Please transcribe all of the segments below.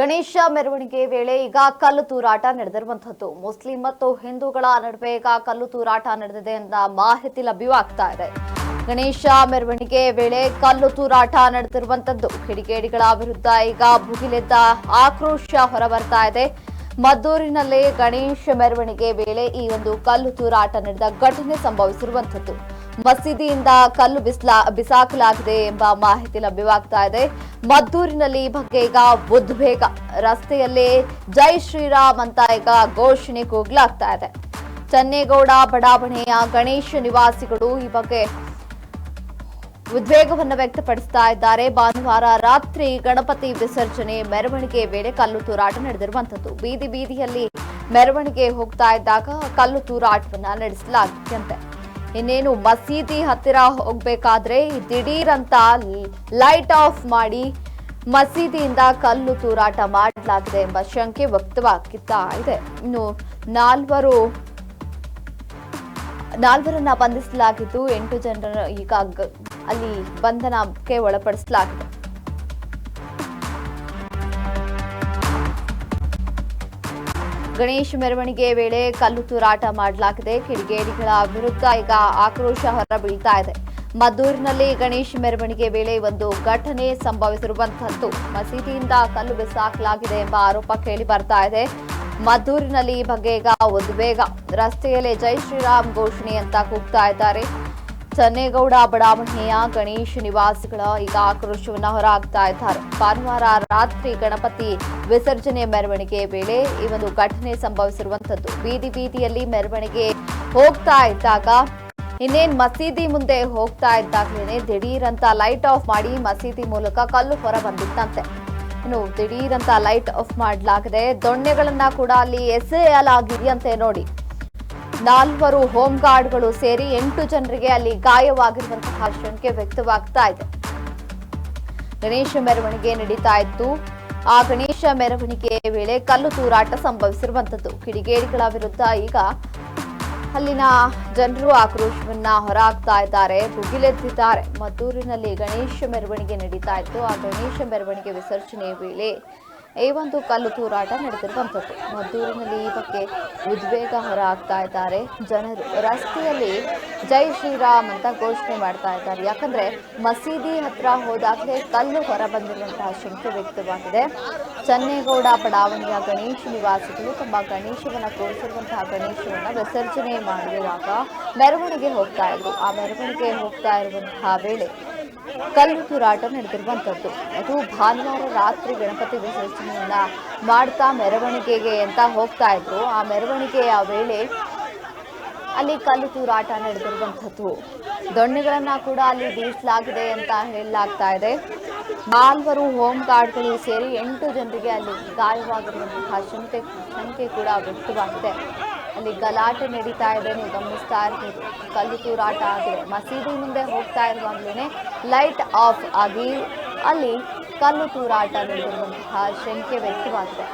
ಗಣೇಶ ಮೆರವಣಿಗೆ ವೇಳೆ ಈಗ ಕಲ್ಲು ತೂರಾಟ ನಡೆದಿರುವಂತದ್ದು ಮುಸ್ಲಿಂ ಮತ್ತು ಹಿಂದೂಗಳ ನಡುವೆ ಈಗ ಕಲ್ಲು ತೂರಾಟ ನಡೆದಿದೆ ಅಂತ ಮಾಹಿತಿ ಲಭ್ಯವಾಗ್ತಾ ಇದೆ. ಗಣೇಶ ಮೆರವಣಿಗೆ ವೇಳೆ ಕಲ್ಲು ತೂರಾಟ ನಡೆದಿರುವಂತದ್ದು ಕಿಡಿಗೇಡಿಗಳ ವಿರುದ್ಧ ಈಗ ಭುಗಿಲೆದ್ದ ಆಕ್ರೋಶ ಹೊರಬರ್ತಾ ಇದೆ. ಮದ್ದೂರಿನಲ್ಲಿ ಗಣೇಶ ಮೆರವಣಿಗೆ ವೇಳೆ ಈ ಒಂದು ಕಲ್ಲು ತೂರಾಟ ನಡೆದ ಘಟನೆ ಸಂಭವಿಸಿರುವಂತದ್ದು. ಮಸೀದಿಯಿಂದ ಕಲ್ಲು ಬಿಸಾಕಲಾಗಿದೆ ಎಂಬ ಮಾಹಿತಿ ಲಭ್ಯವಾಗ್ತಾ ಇದೆ. ಮದ್ದೂರಿನಲ್ಲಿ ಈ ಬಗ್ಗೆ ಈಗ ಉದ್ವೇಗ, ರಸ್ತೆಯಲ್ಲೇ ಜೈ ಶ್ರೀರಾಮ್ ಅಂತ ಈಗ ಘೋಷಣೆ ಕೂಗಲಾಗ್ತಾ ಇದೆ. ಚನ್ನೇಗೌಡ ಬಡಾವಣೆಯ ಗಣೇಶ ನಿವಾಸಿಗಳು ಈ ಬಗ್ಗೆ ಉದ್ವೇಗವನ್ನು ವ್ಯಕ್ತಪಡಿಸ್ತಾ ಇದ್ದಾರೆ. ಭಾನುವಾರ ರಾತ್ರಿ ಗಣಪತಿ ವಿಸರ್ಜನೆ ಮೆರವಣಿಗೆ ವೇಳೆ ಕಲ್ಲು ತೂರಾಟ ನಡೆದಿರುವಂತದ್ದು. ಬೀದಿ ಬೀದಿಯಲ್ಲಿ ಮೆರವಣಿಗೆ ಹೋಗ್ತಾ ಇದ್ದಾಗ ಕಲ್ಲು ತೂರಾಟವನ್ನ ನಡೆಸಲಾಗಿದೆಯಂತೆ. ಇನ್ನೇನು ಮಸೀದಿ ಹತ್ತಿರ ಹೋಗ್ಬೇಕಾದ್ರೆ ದಿಢೀರಂತ ಲೈಟ್ ಆಫ್ ಮಾಡಿ ಮಸೀದಿಯಿಂದ ಕಲ್ಲು ತೂರಾಟ ಮಾಡಲಾಗಿದೆ ಎಂಬ ಶಂಕೆ ವ್ಯಕ್ತವಾಗ್ತಾ ಇದೆ. ಇನ್ನು ನಾಲ್ವರನ್ನ ಬಂಧಿಸಲಾಗಿದ್ದು 8 ಜನರ ಈಗ ಅಲ್ಲಿ ಬಂಧನಕ್ಕೆ ಒಳಪಡಿಸಲಾಗಿದೆ. ಗಣೇಶ ಮೆರವಣಿಗೆ ವೇಳೆ ಕಲ್ಲು ತೂರಾಟ ಮಾಡಲಾಗಿದೆ. ಕಿಡಿಗೇಡಿಗಳ ವಿರುದ್ಧ ಈಗ ಆಕ್ರೋಶ ಹೊರಬೀಳ್ತಾ ಇದೆ. ಮದ್ದೂರಿನಲ್ಲಿ ಗಣೇಶ ಮೆರವಣಿಗೆ ವೇಳೆ ಒಂದು ಘಟನೆ ಸಂಭವಿಸಿರುವಂತದ್ದು. ಮಸೀದಿಯಿಂದ ಕಲ್ಲು ಬಿಸಾಕಲಾಗಿದೆ ಎಂಬ ಆರೋಪ ಕೇಳಿ ಬರ್ತಾ ಇದೆ. ಮದ್ದೂರಿನಲ್ಲಿ ಈ ಬಗ್ಗೆ ಈಗ ಉದ್ವೇಗ, ರಸ್ತೆಯಲ್ಲಿ ಜೈ ಶ್ರೀರಾಮ್ ಘೋಷಣೆ ಅಂತ ಕೂಗ್ತಾ ಇದ್ದಾರೆ. ಚನ್ನೇಗೌಡ ಬಡಾವಣೆಯ ಗಣೇಶ ನಿವಾಸಿಗಳ ಈಗ ಆಕ್ರೋಶವನ್ನ ಹೊರಹಾಕ್ತಾ ಇದ್ದಾರೆ. ಭಾನುವಾರ ರಾತ್ರಿ ಗಣಪತಿ ವಿಸರ್ಜನೆ ಮೆರವಣಿಗೆ ವೇಳೆ ಈ ಒಂದು ಘಟನೆ ಸಂಭವಿಸಿರುವಂತದ್ದು. ಬೀದಿ ಬೀದಿಯಲ್ಲಿ ಮೆರವಣಿಗೆ ಹೋಗ್ತಾ ಇದ್ದಾಗ ಇನ್ನೇನ್ ಮಸೀದಿ ಮುಂದೆ ಹೋಗ್ತಾ ಇದ್ದಾಗಲೇ ದಿಢೀರಂತ ಲೈಟ್ ಆಫ್ ಮಾಡಿ ಮಸೀದಿ ಮೂಲಕ ಕಲ್ಲು ಹೊರ ಬಂದಿತ್ತಂತೆ. ಇನ್ನು ದಿಢೀರಂತ ಲೈಟ್ ಆಫ್ ಮಾಡಲಾಗಿದೆ. ದೊಣ್ಣೆಗಳನ್ನ ಕೂಡ ಅಲ್ಲಿ ಎಸೆಯಲಾಗಿದೆಯಂತೆ. ನೋಡಿ, 4 ಹೋಮ್ ಗಾರ್ಡ್ಗಳು ಸೇರಿ 8 ಜನರಿಗೆ ಅಲ್ಲಿ ಗಾಯವಾಗಿರುವಂತಹ ಶಂಕೆ ವ್ಯಕ್ತವಾಗ್ತಾ ಇದೆ. ಗಣೇಶ ಮೆರವಣಿಗೆ ನಡೀತಾ ಇತ್ತು. ಆ ಗಣೇಶ ಮೆರವಣಿಗೆ ವೇಳೆ ಕಲ್ಲು ತೂರಾಟ ಸಂಭವಿಸಿರುವಂತದ್ದು. ಕಿಡಿಗೇಡಿಗಳ ವಿರುದ್ಧ ಈಗ ಅಲ್ಲಿನ ಜನರು ಆಕ್ರೋಶವನ್ನ ಹೊರಹಾಕ್ತಾ ಇದ್ದಾರೆ, ಭುಗಿಲೆದ್ದಿದ್ದಾರೆ. ಮದ್ದೂರಿನಲ್ಲಿ ಗಣೇಶ ಮೆರವಣಿಗೆ ನಡೀತಾ ಇತ್ತು. ಆ ಗಣೇಶ ಮೆರವಣಿಗೆ ವಿಸರ್ಜನೆ ವೇಳೆ ಈ ಒಂದು ಕಲ್ಲು ತೂರಾಟ ನಡೆದಿರುವಂತದ್ದು. ಮದ್ದೂರಿನಲ್ಲಿ ಈ ಬಗ್ಗೆ ಉದ್ವೇಗ ಹೊರಹಾಕ್ತಾ ಇದ್ದಾರೆ ಜನರು. ರಸ್ತೆಯಲ್ಲಿ ಜೈ ಶ್ರೀರಾಮ್ ಅಂತ ಘೋಷಣೆ ಮಾಡ್ತಾ ಇದ್ದಾರೆ. ಯಾಕಂದ್ರೆ ಮಸೀದಿ ಹತ್ರ ಹೋದಾಗಲೇ ಕಲ್ಲು ಹೊರ ಬಂದಿರುವಂತಹ ಶಂಕೆ ವ್ಯಕ್ತವಾಗಿದೆ. ಚನ್ನೇಗೌಡ ಬಡಾವಣೆಯ ಗಣೇಶ ನಿವಾಸಿಗಳು ತಮ್ಮ ಗಣೇಶವನ್ನ ತೋರಿಸಿರುವಂತಹ ಗಣೇಶವನ್ನ ವಿಸರ್ಜನೆ ಮಾಡುವಾಗ ಮೆರವಣಿಗೆ ಹೋಗ್ತಾ ಇದ್ರು. ಆ ಮೆರವಣಿಗೆ ಹೋಗ್ತಾ ಇರುವಂತಹ ವೇಳೆ ಕಲ್ಲು ತೂರಾಟ ನಡೆದಿರುವಂತದ್ದು. ಅದು ಭಾನುವಾರ ರಾತ್ರಿ ಗಣಪತಿ ವಿಸರ್ಜನೆಯನ್ನ ಮಾಡ್ತಾ ಮೆರವಣಿಗೆಗೆ ಅಂತ ಹೋಗ್ತಾ ಇದ್ರು. ಆ ಮೆರವಣಿಗೆಯ ವೇಳೆ ಅಲ್ಲಿ ಕಲ್ಲು ತೂರಾಟ ನಡೆದಿರುವಂತದ್ದು. ದೊಣ್ಣೆಗಳನ್ನ ಕೂಡ ಅಲ್ಲಿ ಬೀಸಲಾಗಿದೆ ಅಂತ ಹೇಳಲಾಗ್ತಾ ಇದೆ. 4 ಹೋಮ್ ಗಾರ್ಡ್ಗಳು ಸೇರಿ 8 ಜನರಿಗೆ ಅಲ್ಲಿ ಗಾಯವಾಗಿರುವಂತಹ ಶಂಕೆ ಕೂಡ ವ್ಯಕ್ತವಾಗಿದೆ. ಅಲ್ಲಿ ಗಲಾಟೆ ನಡೀತಾ ಇದೆ, ನೀವು ಗಮನಿಸ್ತಾ ಇರ್ಬೋದು. ಕಲ್ಲು ತೂರಾಟ ಆಗಿದೆ. ಮಸೀದಿ ಮುಂದೆ ಹೋಗ್ತಾ ಇರುವಾಗಲೇ ಲೈಟ್ ಆಫ್ ಆಗಿ ಅಲ್ಲಿ ಕಲ್ಲು ತೂರಾಟ ನಡೆದಿರುವಂತಹ ಶಂಕೆ ವ್ಯಕ್ತವಾಗಿದೆ.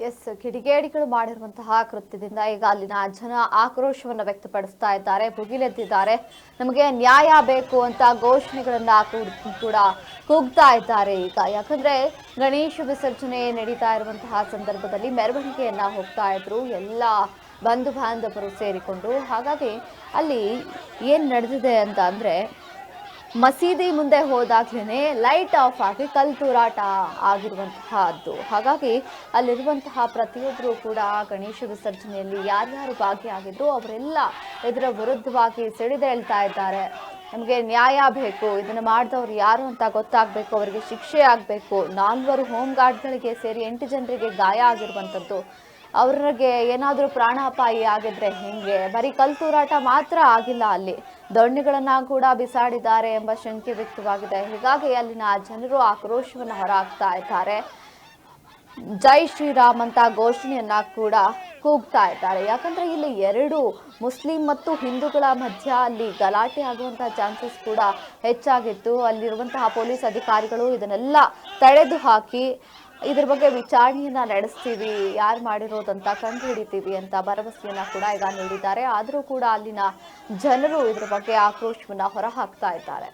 ಎಸ್, ಕಿಡಿಗೇಡಿಗಳು ಮಾಡಿರುವಂತಹ ಕೃತ್ಯದಿಂದ ಈಗ ಅಲ್ಲಿನ ಜನ ಆಕ್ರೋಶವನ್ನು ವ್ಯಕ್ತಪಡಿಸ್ತಾ ಇದ್ದಾರೆ, ಭುಗಿಲೆದ್ದಿದ್ದಾರೆ. ನಮಗೆ ನ್ಯಾಯ ಬೇಕು ಅಂತ ಘೋಷಣೆಗಳನ್ನ ಕೂಡ ಕೂಗ್ತಾ ಇದ್ದಾರೆ ಈಗ. ಯಾಕಂದ್ರೆ ಗಣೇಶ ವಿಸರ್ಜನೆ ನಡೀತಾ ಇರುವಂತಹ ಸಂದರ್ಭದಲ್ಲಿ ಮೆರವಣಿಗೆಯನ್ನ ಹೋಗ್ತಾ ಇದ್ರು ಎಲ್ಲ ಬಂಧು ಬಾಂಧವರು ಸೇರಿಕೊಂಡು. ಹಾಗಾಗಿ ಅಲ್ಲಿ ಏನ್ ನಡೆದಿದೆ ಅಂತ ಅಂದ್ರೆ, ಮಸೀದಿ ಮುಂದೆ ಹೋದಾಗ್ಲೇನೆ ಲೈಟ್ ಆಫ್ ಆಗಿ ಕಲ್ಲು ತೂರಾಟ ಆಗಿರುವಂತಹದ್ದು. ಹಾಗಾಗಿ ಅಲ್ಲಿರುವಂತಹ ಪ್ರತಿಯೊಬ್ಬರು ಕೂಡ ಗಣೇಶ ವಿಸರ್ಜನೆಯಲ್ಲಿ ಯಾರ್ಯಾರು ಭಾಗಿಯಾಗಿದ್ರು ಅವರೆಲ್ಲ ಇದರ ವಿರುದ್ಧವಾಗಿ ಸಿಡಿದೇಳ್ತಾ ಇದ್ದಾರೆ. ನಮಗೆ ನ್ಯಾಯ ಬೇಕು, ಇದನ್ನು ಮಾಡಿದವರು ಯಾರು ಅಂತ ಗೊತ್ತಾಗಬೇಕು, ಅವರಿಗೆ ಶಿಕ್ಷೆ ಆಗಬೇಕು. 4 ಹೋಮ್ ಗಾರ್ಡ್ಗಳಿಗೆ ಸೇರಿ 8 ಜನರಿಗೆ ಗಾಯ ಆಗಿರುವಂಥದ್ದು. ಅವ್ರಿಗೆ ಏನಾದರೂ ಪ್ರಾಣಾಪಾಯಿ ಆಗಿದ್ರೆ ಹೆಂಗೆ? ಬರೀ ಕಲ್ಲು ತೂರಾಟ ಮಾತ್ರ ಆಗಿಲ್ಲ, ಅಲ್ಲಿ ದೊಣ್ಣೆಗಳನ್ನ ಕೂಡ ಬಿಸಾಡಿದ್ದಾರೆ ಎಂಬ ಶಂಕೆ ವ್ಯಕ್ತವಾಗಿದೆ. ಹೀಗಾಗಿ ಅಲ್ಲಿನ ಜನರು ಆಕ್ರೋಶವನ್ನು ಹೊರಹಾಕ್ತಾ ಇದ್ದಾರೆ. ಜೈ ಶ್ರೀರಾಮ್ ಅಂತ ಘೋಷಣೆಯನ್ನ ಕೂಡ ಕೂಗ್ತಾ ಇದ್ದಾರೆ. ಯಾಕಂದ್ರೆ ಇಲ್ಲಿ 2 ಮುಸ್ಲಿಂ ಮತ್ತು ಹಿಂದೂಗಳ ಮಧ್ಯ ಅಲ್ಲಿ ಗಲಾಟೆ ಆಗುವಂತಹ ಚಾನ್ಸಸ್ ಕೂಡ ಹೆಚ್ಚಾಗಿತ್ತು. ಅಲ್ಲಿರುವಂತಹ ಪೊಲೀಸ್ ಅಧಿಕಾರಿಗಳು ಇದನ್ನೆಲ್ಲ ತಡೆದು ಹಾಕಿ ಇದ್ರ ಬಗ್ಗೆ ವಿಚಾರಣೆಯನ್ನ ನಡೆಸ್ತೀವಿ, ಯಾರು ಮಾಡಿರೋದಂತ ಕಂಡು ಹಿಡಿತೀವಿ ಅಂತ ಭರವಸೆಯನ್ನ ಕೂಡ ಈಗ ನೀಡಿದ್ದಾರೆ. ಆದರೂ ಕೂಡ ಅಲ್ಲಿನ ಜನರು ಇದ್ರ ಬಗ್ಗೆ ಆಕ್ರೋಶವನ್ನ ಹೊರಹಾಕ್ತಾ ಇದ್ದಾರೆ.